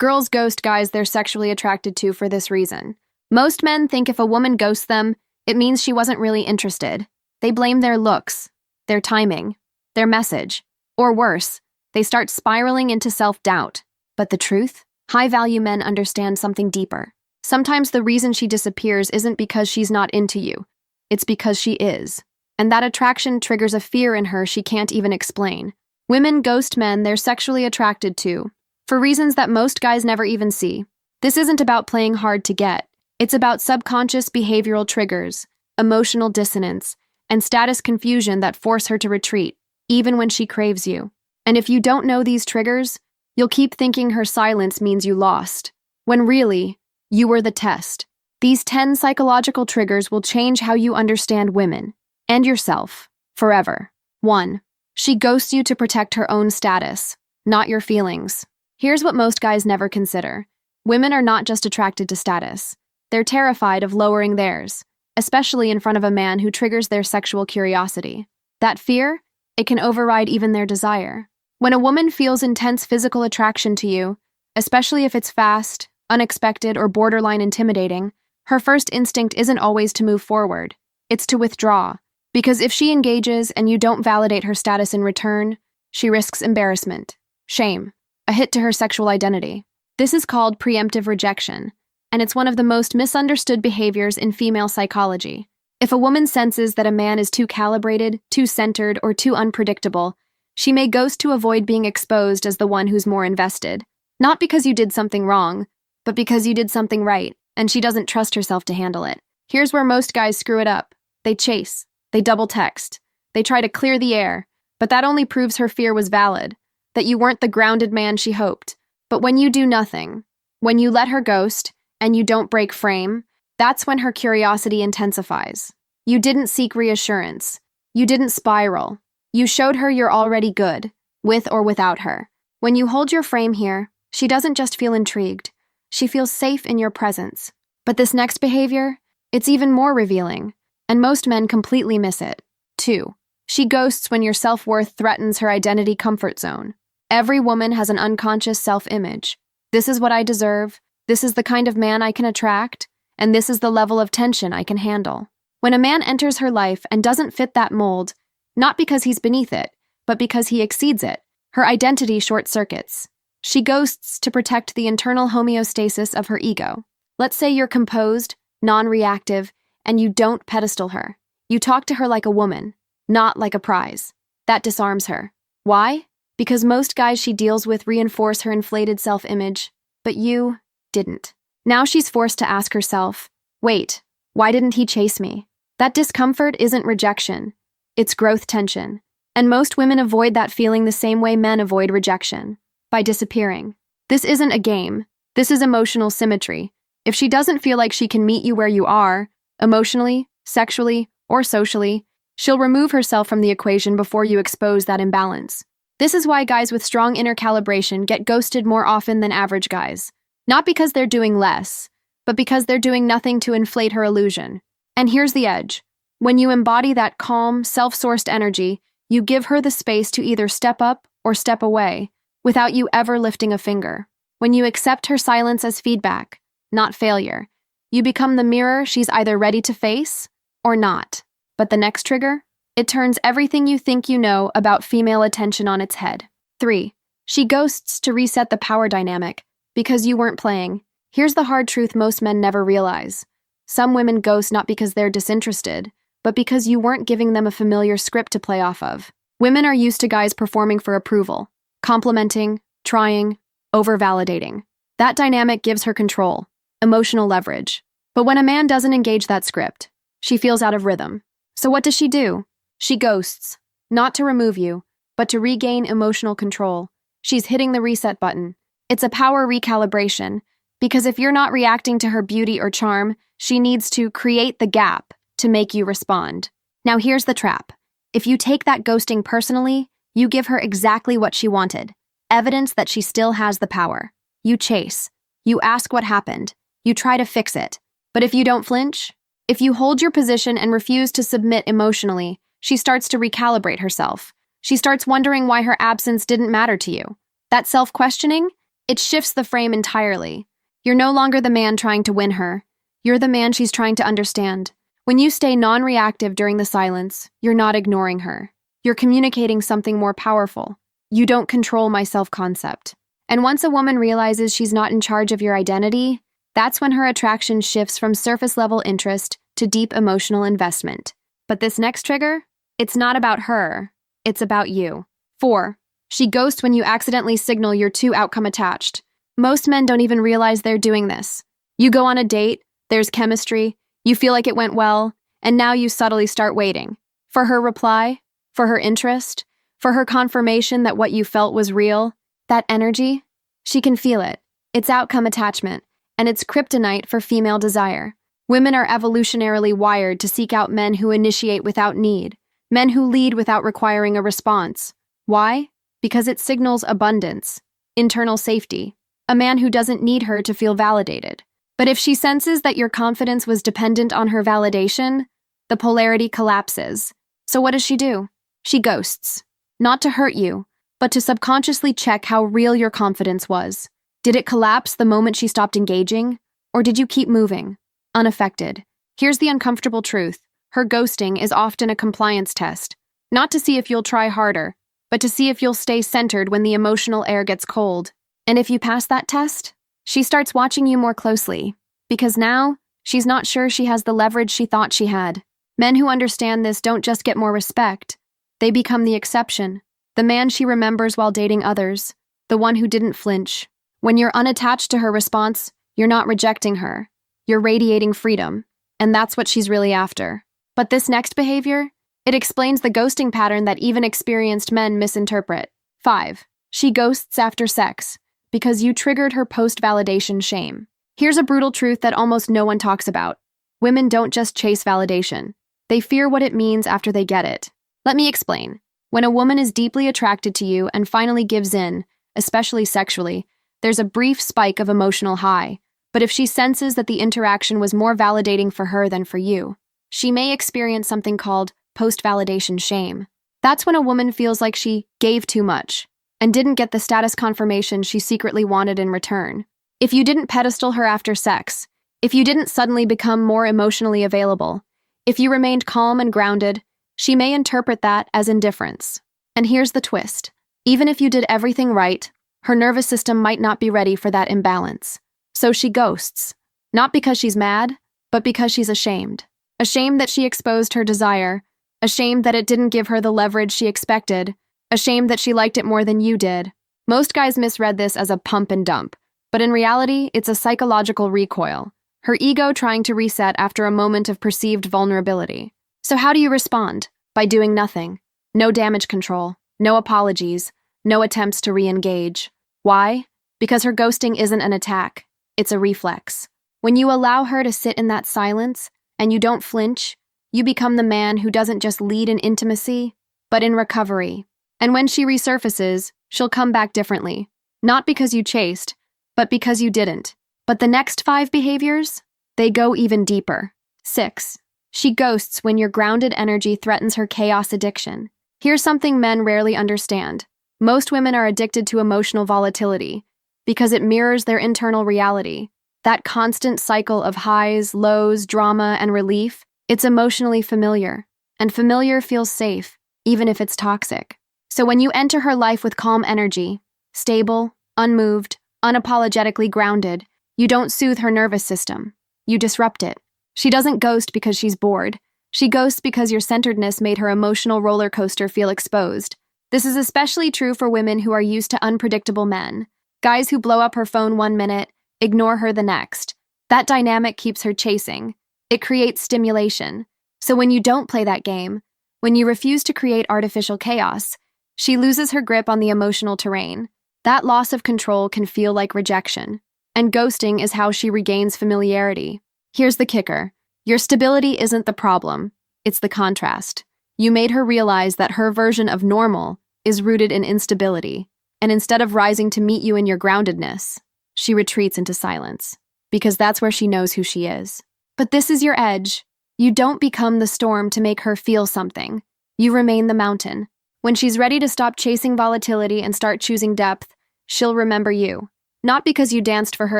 Girls ghost guys they're sexually attracted to for this reason. Most men think if a woman ghosts them, it means she wasn't really interested. They blame their looks, their timing, their message, or worse, they start spiraling into self-doubt. But the truth? High-value men understand something deeper. Sometimes the reason she disappears isn't because she's not into you. It's because she is. And that attraction triggers a fear in her she can't even explain. Women ghost men they're sexually attracted to, for reasons that most guys never even see. This isn't about playing hard to get. It's about subconscious behavioral triggers, emotional dissonance, and status confusion that force her to retreat, even when she craves you. And if you don't know these triggers, you'll keep thinking her silence means you lost, when really, you were the test. These 10 psychological triggers will change how you understand women and yourself forever. 1. She ghosts you to protect her own status, not your feelings. Here's what most guys never consider. Women are not just attracted to status. They're terrified of lowering theirs, especially in front of a man who triggers their sexual curiosity. That fear, it can override even their desire. When a woman feels intense physical attraction to you, especially if it's fast, unexpected, or borderline intimidating, her first instinct isn't always to move forward. It's to withdraw. Because if she engages and you don't validate her status in return, she risks embarrassment, shame, a hit to her sexual identity. This is called preemptive rejection, and it's one of the most misunderstood behaviors in female psychology. If a woman senses that a man is too calibrated, too centered, or too unpredictable, she may ghost to avoid being exposed as the one who's more invested. Not because you did something wrong, but because you did something right, and she doesn't trust herself to handle it. Here's where most guys screw it up. They chase. They double text. They try to clear the air, but that only proves her fear was valid, that you weren't the grounded man she hoped. But when you do nothing, when you let her ghost, and you don't break frame, that's when her curiosity intensifies. You didn't seek reassurance. You didn't spiral. You showed her you're already good, with or without her. When you hold your frame here, she doesn't just feel intrigued. She feels safe in your presence. But this next behavior, it's even more revealing, and most men completely miss it. 2. She ghosts when your self-worth threatens her identity comfort zone. Every woman has an unconscious self-image. This is what I deserve, this is the kind of man I can attract, and this is the level of tension I can handle. When a man enters her life and doesn't fit that mold, not because he's beneath it, but because he exceeds it, her identity short-circuits. She ghosts to protect the internal homeostasis of her ego. Let's say you're composed, non-reactive, and you don't pedestal her. You talk to her like a woman, not like a prize. That disarms her. Why? Because most guys she deals with reinforce her inflated self-image, but you didn't. Now she's forced to ask herself, wait, why didn't he chase me? That discomfort isn't rejection. It's growth tension. And most women avoid that feeling the same way men avoid rejection, by disappearing. This isn't a game. This is emotional symmetry. If she doesn't feel like she can meet you where you are, emotionally, sexually, or socially, she'll remove herself from the equation before you expose that imbalance. This is why guys with strong inner calibration get ghosted more often than average guys. Not because they're doing less, but because they're doing nothing to inflate her illusion. And here's the edge. When you embody that calm, self-sourced energy, you give her the space to either step up or step away, without you ever lifting a finger. When you accept her silence as feedback, not failure, you become the mirror she's either ready to face or not. But the next trigger? It turns everything you think you know about female attention on its head. 3. She ghosts to reset the power dynamic, because you weren't playing. Here's the hard truth most men never realize. Some women ghost not because they're disinterested, but because you weren't giving them a familiar script to play off of. Women are used to guys performing for approval, complimenting, trying, over-validating. That dynamic gives her control, emotional leverage. But when a man doesn't engage that script, she feels out of rhythm. So what does she do? She ghosts, not to remove you, but to regain emotional control. She's hitting the reset button. It's a power recalibration, because if you're not reacting to her beauty or charm, she needs to create the gap to make you respond. Now here's the trap. If you take that ghosting personally, you give her exactly what she wanted, evidence that she still has the power. You chase. You ask what happened. You try to fix it. But if you don't flinch, if you hold your position and refuse to submit emotionally, she starts to recalibrate herself. She starts wondering why her absence didn't matter to you. That self-questioning, It shifts the frame entirely. You're no longer the man trying to win her. You're the man she's trying to understand. When you stay non-reactive during the silence, you're not ignoring her. You're communicating something more powerful. You don't control my self-concept. And once a woman realizes she's not in charge of your identity, that's when her attraction shifts from surface-level interest to deep emotional investment. But this next trigger? It's not about her. It's about you. 4. She ghosts when you accidentally signal you're too outcome attached. Most men don't even realize they're doing this. You go on a date, there's chemistry, you feel like it went well, and now you subtly start waiting. For her reply, for her interest, for her confirmation that what you felt was real. That energy, she can feel it. It's outcome attachment, and it's kryptonite for female desire. Women are evolutionarily wired to seek out men who initiate without need, men who lead without requiring a response. Why? Because it signals abundance, internal safety, a man who doesn't need her to feel validated. But if she senses that your confidence was dependent on her validation, the polarity collapses. So what does she do? She ghosts. Not to hurt you, but to subconsciously check how real your confidence was. Did it collapse the moment she stopped engaging? Or did you keep moving, unaffected? Here's the uncomfortable truth. Her ghosting is often a compliance test, not to see if you'll try harder, but to see if you'll stay centered when the emotional air gets cold. And if you pass that test, she starts watching you more closely, because now she's not sure she has the leverage she thought she had. Men who understand this don't just get more respect, they become the exception, the man she remembers while dating others, the one who didn't flinch. When you're unattached to her response, you're not rejecting her, you're radiating freedom, and that's what she's really after. But this next behavior, it explains the ghosting pattern that even experienced men misinterpret. 5. She ghosts after sex, because you triggered her post-validation shame. Here's a brutal truth that almost no one talks about. Women don't just chase validation. They fear what it means after they get it. Let me explain. When a woman is deeply attracted to you and finally gives in, especially sexually, there's a brief spike of emotional high. But if she senses that the interaction was more validating for her than for you, she may experience something called post-validation shame. That's when a woman feels like she gave too much and didn't get the status confirmation she secretly wanted in return. If you didn't pedestal her after sex, if you didn't suddenly become more emotionally available, if you remained calm and grounded, she may interpret that as indifference. And here's the twist. Even if you did everything right, her nervous system might not be ready for that imbalance. So she ghosts, not because she's mad, but because she's ashamed. Ashamed that she exposed her desire, ashamed that it didn't give her the leverage she expected, ashamed that she liked it more than you did. Most guys misread this as a pump and dump, but in reality, it's a psychological recoil, her ego trying to reset after a moment of perceived vulnerability. So how do you respond? By doing nothing. No damage control, no apologies, no attempts to re-engage. Why? Because her ghosting isn't an attack, it's a reflex. When you allow her to sit in that silence, and you don't flinch, you become the man who doesn't just lead in intimacy, but in recovery. And when she resurfaces, she'll come back differently. Not because you chased, but because you didn't. But the next 5 behaviors? They go even deeper. 6. She ghosts when your grounded energy threatens her chaos addiction. Here's something men rarely understand. Most women are addicted to emotional volatility because it mirrors their internal reality. That constant cycle of highs, lows, drama, and relief, it's emotionally familiar. And familiar feels safe, even if it's toxic. So when you enter her life with calm energy, stable, unmoved, unapologetically grounded, you don't soothe her nervous system. You disrupt it. She doesn't ghost because she's bored. She ghosts because your centeredness made her emotional roller coaster feel exposed. This is especially true for women who are used to unpredictable men. Guys who blow up her phone one minute, ignore her the next. That dynamic keeps her chasing. It creates stimulation. So when you don't play that game, when you refuse to create artificial chaos, she loses her grip on the emotional terrain. That loss of control can feel like rejection. And ghosting is how she regains familiarity. Here's the kicker. Your stability isn't the problem. It's the contrast. You made her realize that her version of normal is rooted in instability. And instead of rising to meet you in your groundedness, she retreats into silence. Because that's where she knows who she is. But this is your edge. You don't become the storm to make her feel something. You remain the mountain. When she's ready to stop chasing volatility and start choosing depth, she'll remember you. Not because you danced for her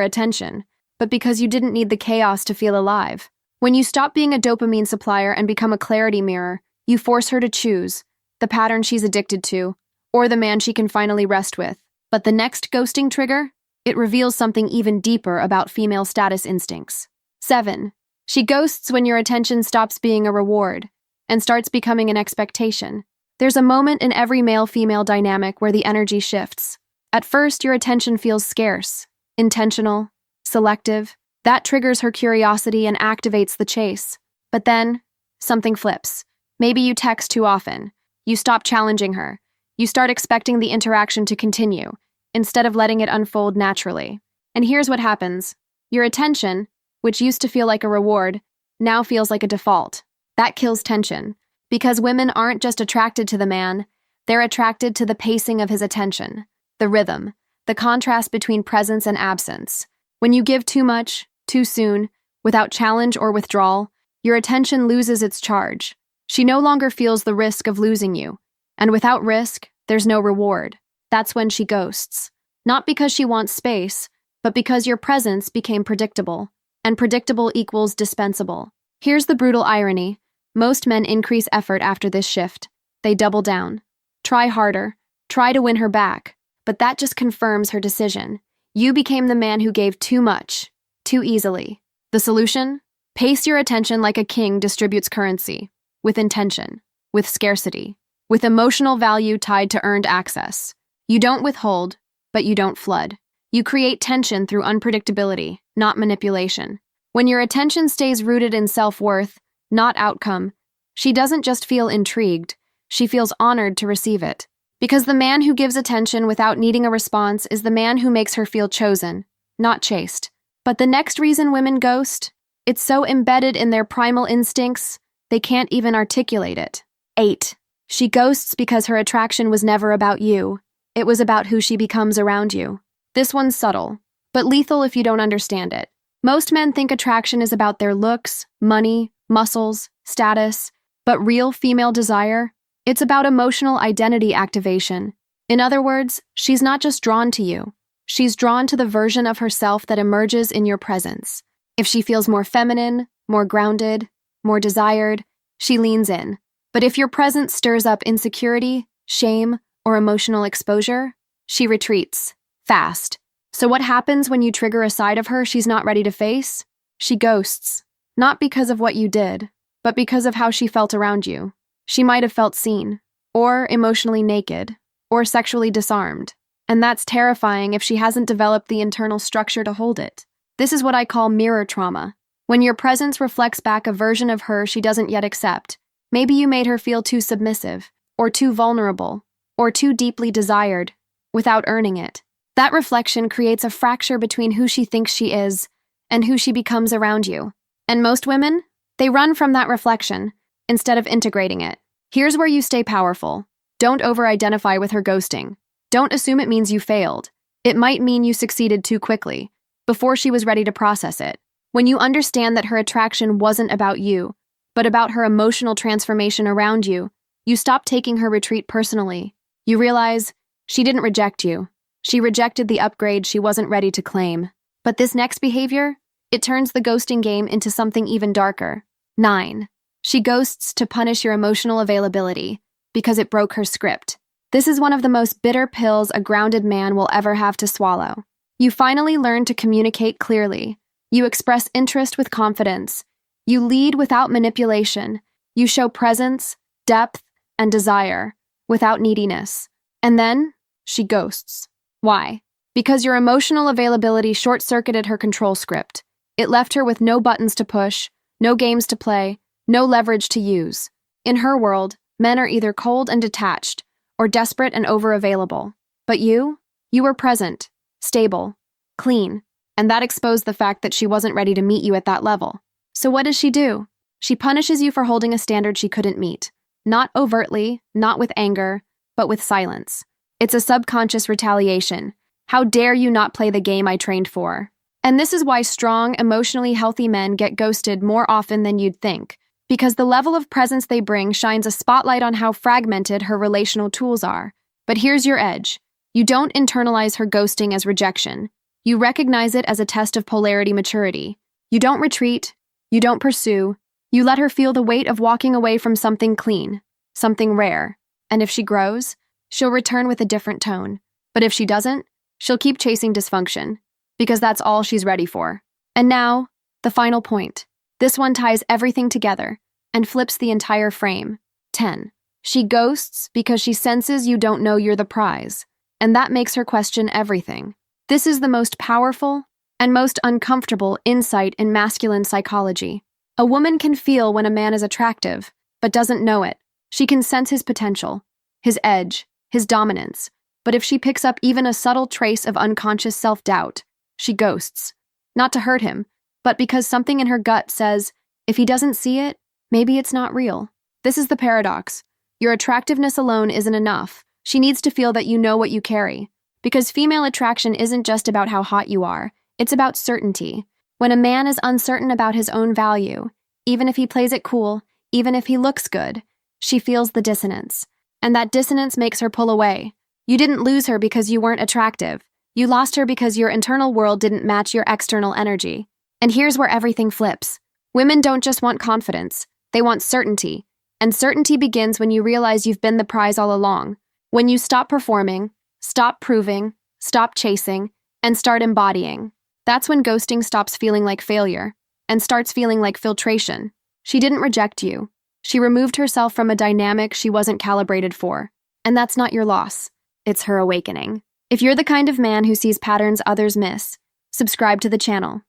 attention, but because you didn't need the chaos to feel alive. When you stop being a dopamine supplier and become a clarity mirror, you force her to choose the pattern she's addicted to, or the man she can finally rest with. But the next ghosting trigger? It reveals something even deeper about female status instincts. 7. She ghosts when your attention stops being a reward and starts becoming an expectation. There's a moment in every male-female dynamic where the energy shifts. At first, your attention feels scarce, intentional, selective. That triggers her curiosity and activates the chase. But then, something flips. Maybe you text too often. You stop challenging her. You start expecting the interaction to continue, instead of letting it unfold naturally. And here's what happens. Your attention, which used to feel like a reward, now feels like a default. That kills tension, because women aren't just attracted to the man, they're attracted to the pacing of his attention, the rhythm, the contrast between presence and absence. When you give too much, too soon, without challenge or withdrawal, your attention loses its charge. She no longer feels the risk of losing you, and without risk, there's no reward. That's when she ghosts. Not because she wants space, but because your presence became predictable, and predictable equals dispensable. Here's the brutal irony. Most men increase effort after this shift. They double down. Try harder. Try to win her back. But that just confirms her decision. You became the man who gave too much, too easily. The solution? Pace your attention like a king distributes currency, with intention, with scarcity, with emotional value tied to earned access. You don't withhold, but you don't flood. You create tension through unpredictability, not manipulation. When your attention stays rooted in self-worth, not outcome, she doesn't just feel intrigued, she feels honored to receive it. Because the man who gives attention without needing a response is the man who makes her feel chosen, not chased. But the next reason women ghost? It's so embedded in their primal instincts, they can't even articulate it. 8. She ghosts because her attraction was never about you. It was about who she becomes around you. This one's subtle, but lethal if you don't understand it. Most men think attraction is about their looks, money, muscles, status, but real female desire? It's about emotional identity activation. In other words, she's not just drawn to you. She's drawn to the version of herself that emerges in your presence. If she feels more feminine, more grounded, more desired, she leans in. But if your presence stirs up insecurity, shame, or emotional exposure, she retreats, fast. So what happens when you trigger a side of her she's not ready to face? She ghosts. Not because of what you did, but because of how she felt around you. She might have felt seen, or emotionally naked, or sexually disarmed. And that's terrifying if she hasn't developed the internal structure to hold it. This is what I call mirror trauma. When your presence reflects back a version of her she doesn't yet accept. Maybe you made her feel too submissive, or too vulnerable, or too deeply desired, without earning it. That reflection creates a fracture between who she thinks she is and who she becomes around you. And most women, they run from that reflection instead of integrating it. Here's where you stay powerful. Don't over-identify with her ghosting. Don't assume it means you failed. It might mean you succeeded too quickly, before she was ready to process it. When you understand that her attraction wasn't about you, but about her emotional transformation around you, you stop taking her retreat personally. You realize she didn't reject you. She rejected the upgrade she wasn't ready to claim. But this next behavior, it turns the ghosting game into something even darker. 9. She ghosts to punish your emotional availability, because it broke her script. This is one of the most bitter pills a grounded man will ever have to swallow. You finally learn to communicate clearly. You express interest with confidence. You lead without manipulation. You show presence, depth, and desire, without neediness. And then, she ghosts. Why? Because your emotional availability short-circuited her control script. It left her with no buttons to push, no games to play, no leverage to use. In her world, men are either cold and detached, or desperate and over-available. But you were present, stable, clean, and that exposed the fact that she wasn't ready to meet you at that level. So what does she do? She punishes you for holding a standard she couldn't meet. Not overtly, not with anger, but with silence. It's a subconscious retaliation. How dare you not play the game I trained for? And this is why strong, emotionally healthy men get ghosted more often than you'd think, because the level of presence they bring shines a spotlight on how fragmented her relational tools are. But here's your edge. You don't internalize her ghosting as rejection. You recognize it as a test of polarity maturity. You don't retreat. You don't pursue. You let her feel the weight of walking away from something clean, something rare. And if she grows, she'll return with a different tone. But if she doesn't, she'll keep chasing dysfunction, because that's all she's ready for. And now, the final point. This one ties everything together and flips the entire frame. 10. She ghosts because she senses you don't know you're the prize, and that makes her question everything. This is the most powerful and most uncomfortable insight in masculine psychology. A woman can feel when a man is attractive, but doesn't know it. She can sense his potential, his edge, his dominance. But if she picks up even a subtle trace of unconscious self-doubt, she ghosts. Not to hurt him, but because something in her gut says, if he doesn't see it, maybe it's not real. This is the paradox. Your attractiveness alone isn't enough. She needs to feel that you know what you carry. Because female attraction isn't just about how hot you are, it's about certainty. When a man is uncertain about his own value, even if he plays it cool, even if he looks good, she feels the dissonance. And that dissonance makes her pull away. You didn't lose her because you weren't attractive. You lost her because your internal world didn't match your external energy. And here's where everything flips. Women don't just want confidence, they want certainty. And certainty begins when you realize you've been the prize all along. When you stop performing, stop proving, stop chasing, and start embodying. That's when ghosting stops feeling like failure and starts feeling like filtration. She didn't reject you. She removed herself from a dynamic she wasn't calibrated for. And that's not your loss. It's her awakening. If you're the kind of man who sees patterns others miss, subscribe to the channel.